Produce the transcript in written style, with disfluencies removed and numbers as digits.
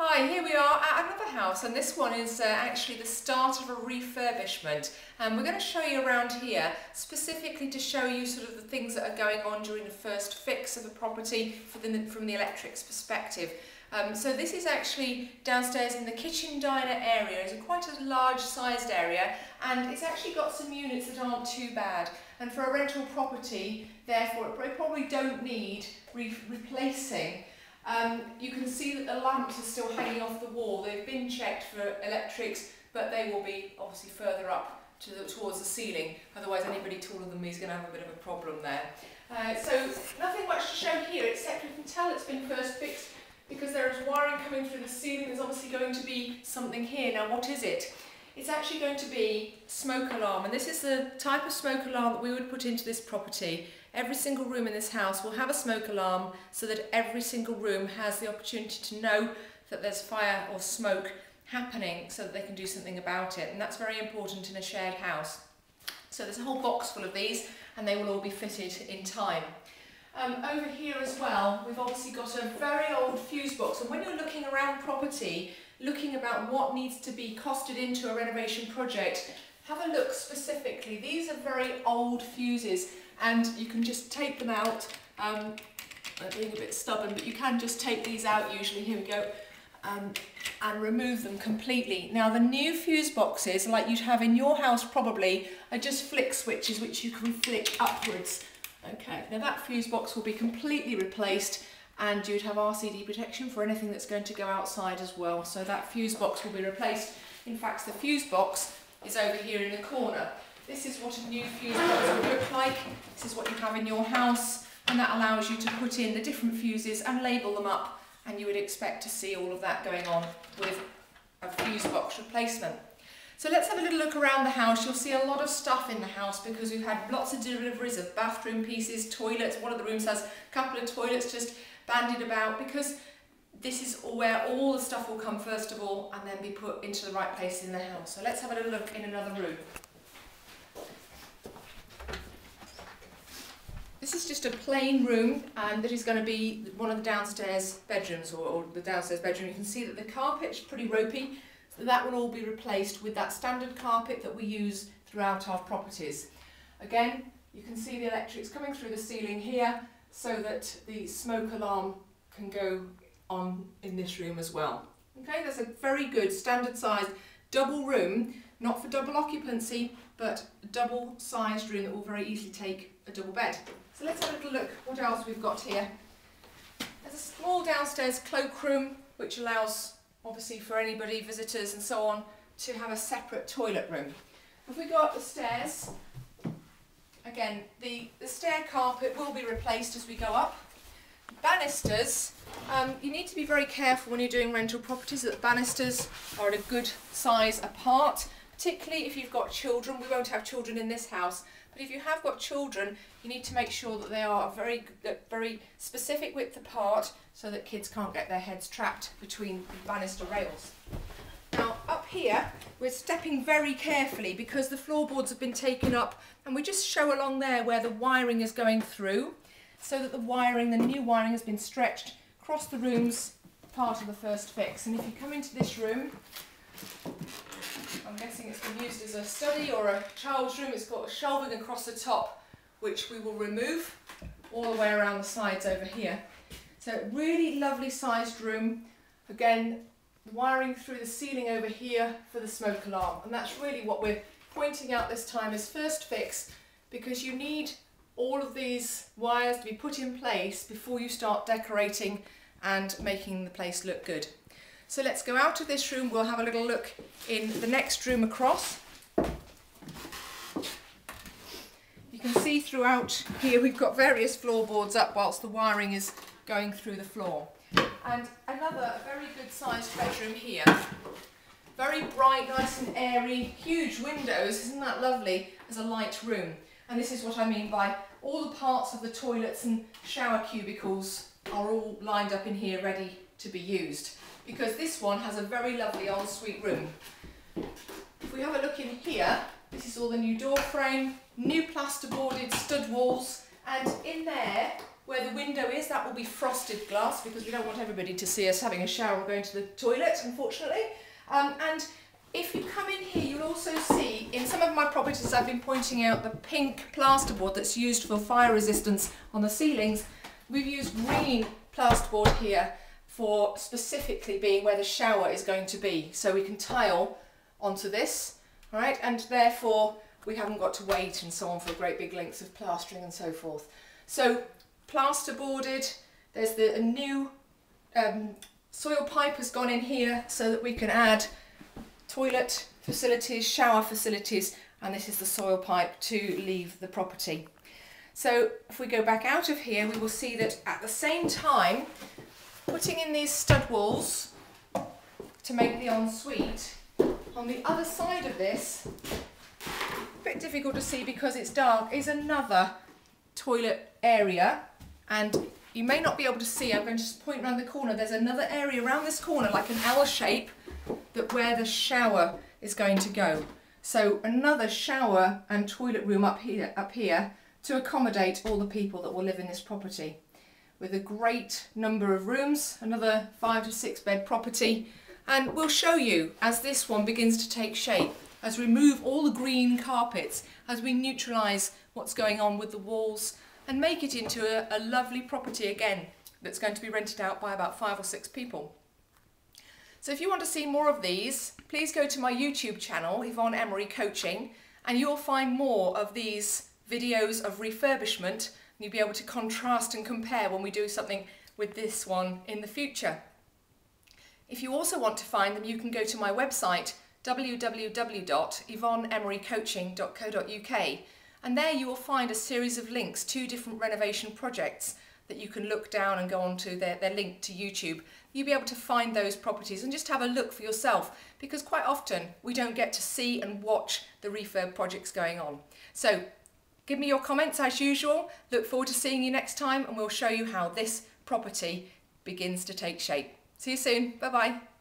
Hi, here we are at another house, and this one is actually the start of a refurbishment, and we're going to show you around here specifically to show you sort of the things that are going on during the first fix of a property from the electrics perspective. So this is actually downstairs in the kitchen diner area. It's quite a large sized area, and it's actually got some units that aren't too bad, and for a rental property therefore it probably don't need replacing. You can see that the lamps are still hanging off the wall. They've been checked for electrics, but they will be obviously further up towards the ceiling. Otherwise anybody taller than me is going to have a bit of a problem there. So nothing much to show here, except you can tell it's been first fixed because there is wiring coming through the ceiling. There's obviously going to be something here. Now what is it? It's actually going to be smoke alarm, and this is the type of smoke alarm that we would put into this property. Every single room in this house will have a smoke alarm so that every single room has the opportunity to know that there's fire or smoke happening so that they can do something about it, and that's very important in a shared house. So there's a whole box full of these, and they will all be fitted in time. Over here as well, we've obviously got a very old fuse box, and when you're looking around property, looking about what needs to be costed into a renovation project, have a look specifically. These are very old fuses, and you can just take them out. I'm being a bit stubborn, but you can just take these out usually. Here we go. And remove them completely. Now the new fuse boxes, like you'd have in your house probably, are just flick switches which you can flick upwards. Okay, now that fuse box will be completely replaced, and you'd have RCD protection for anything that's going to go outside as well. So that fuse box will be replaced. In fact, the fuse box is over here in the corner. This is what a new fuse box would look like. This is what you have in your house, and that allows you to put in the different fuses and label them up, and you would expect to see all of that going on with a fuse box replacement. So let's have a little look around the house. You'll see a lot of stuff in the house because we've had lots of deliveries of bathroom pieces, toilets. One of the rooms has a couple of toilets just bandied about, because this is where all the stuff will come first of all and then be put into the right place in the house. So let's have a little look in another room. This is just a plain room, and that is going to be one of the downstairs bedrooms, or the downstairs bedroom. You can see that the carpet's pretty ropey, so that will all be replaced with that standard carpet that we use throughout our properties. Again, you can see the electrics coming through the ceiling here so that the smoke alarm can go on in this room as well. Okay, that's a very good standard sized double room, not for double occupancy, but a double sized room that will very easily take a double bed. So let's have a little look what else we've got here. There's a small downstairs cloakroom which allows obviously for anybody, visitors and so on, to have a separate toilet room. If we go up the stairs, again the stair carpet will be replaced as we go up. Banisters, you need to be very careful when you're doing rental properties that banisters are at a good size apart, particularly if you've got children. We won't have children in this house, but if you have got children, you need to make sure that they are very specific width apart so that kids can't get their heads trapped between the banister rails. Now up here, we're stepping very carefully because the floorboards have been taken up, and we just show along there where the wiring is going through, so that the new wiring has been stretched across the rooms, part of the first fix. And if you come into this room, I'm guessing it's been used as a study or a child's room. It's got a shelving across the top, which we will remove all the way around the sides over here. So really lovely sized room. Again, wiring through the ceiling over here for the smoke alarm. And that's really what we're pointing out this time as first fix, because you need all of these wires to be put in place before you start decorating and making the place look good. So let's go out of this room. We'll have a little look in the next room across. You can see throughout here we've got various floorboards up whilst the wiring is going through the floor. And another very good sized bedroom here. Very bright, nice and airy, huge windows. Isn't that lovely as a light room? And this is what I mean by all the parts of the toilets and shower cubicles are all lined up in here ready to be used, because this one has a very lovely ensuite room. If we have a look in here, this is all the new door frame, new plasterboarded stud walls, and in there Where the window is, that will be frosted glass because we don't want everybody to see us having a shower or going to the toilet, unfortunately. And if you come in here, you'll also see in some of my properties I've been pointing out the pink plasterboard that's used for fire resistance on the ceilings. We've used green plasterboard here for specifically being where the shower is going to be. So we can tile onto this, all right, and therefore we haven't got to wait and so on for great big lengths of plastering and so forth. So plasterboarded, there's a new soil pipe has gone in here so that we can add toilet facilities, shower facilities, and this is the soil pipe to leave the property. So if we go back out of here, we will see that at the same time, putting in these stud walls to make the ensuite, on the other side of this, a bit difficult to see because it's dark, is another toilet area, and you may not be able to see, I'm going to just point around the corner, there's another area around this corner like an L shape that where the shower is going to go. So another shower and toilet room up here to accommodate all the people that will live in this property. With a great number of rooms, another 5 to 6 bed property, and we'll show you as this one begins to take shape, as we remove all the green carpets, as we neutralise what's going on with the walls and make it into a lovely property again that's going to be rented out by about 5 or 6 people. So if you want to see more of these, please go to my YouTube channel, Yvonne Emery Coaching, and you'll find more of these videos of refurbishment, and you'll be able to contrast and compare when we do something with this one in the future. If you also want to find them, you can go to my website, www.yvonneemerycoaching.co.uk, and there you will find a series of links to different renovation projects that you can look down and go on to their link to YouTube. You'll be able to find those properties and just have a look for yourself, because quite often we don't get to see and watch the refurb projects going on. So give me your comments as usual. Look forward to seeing you next time, and we'll show you how this property begins to take shape. See you soon. Bye bye.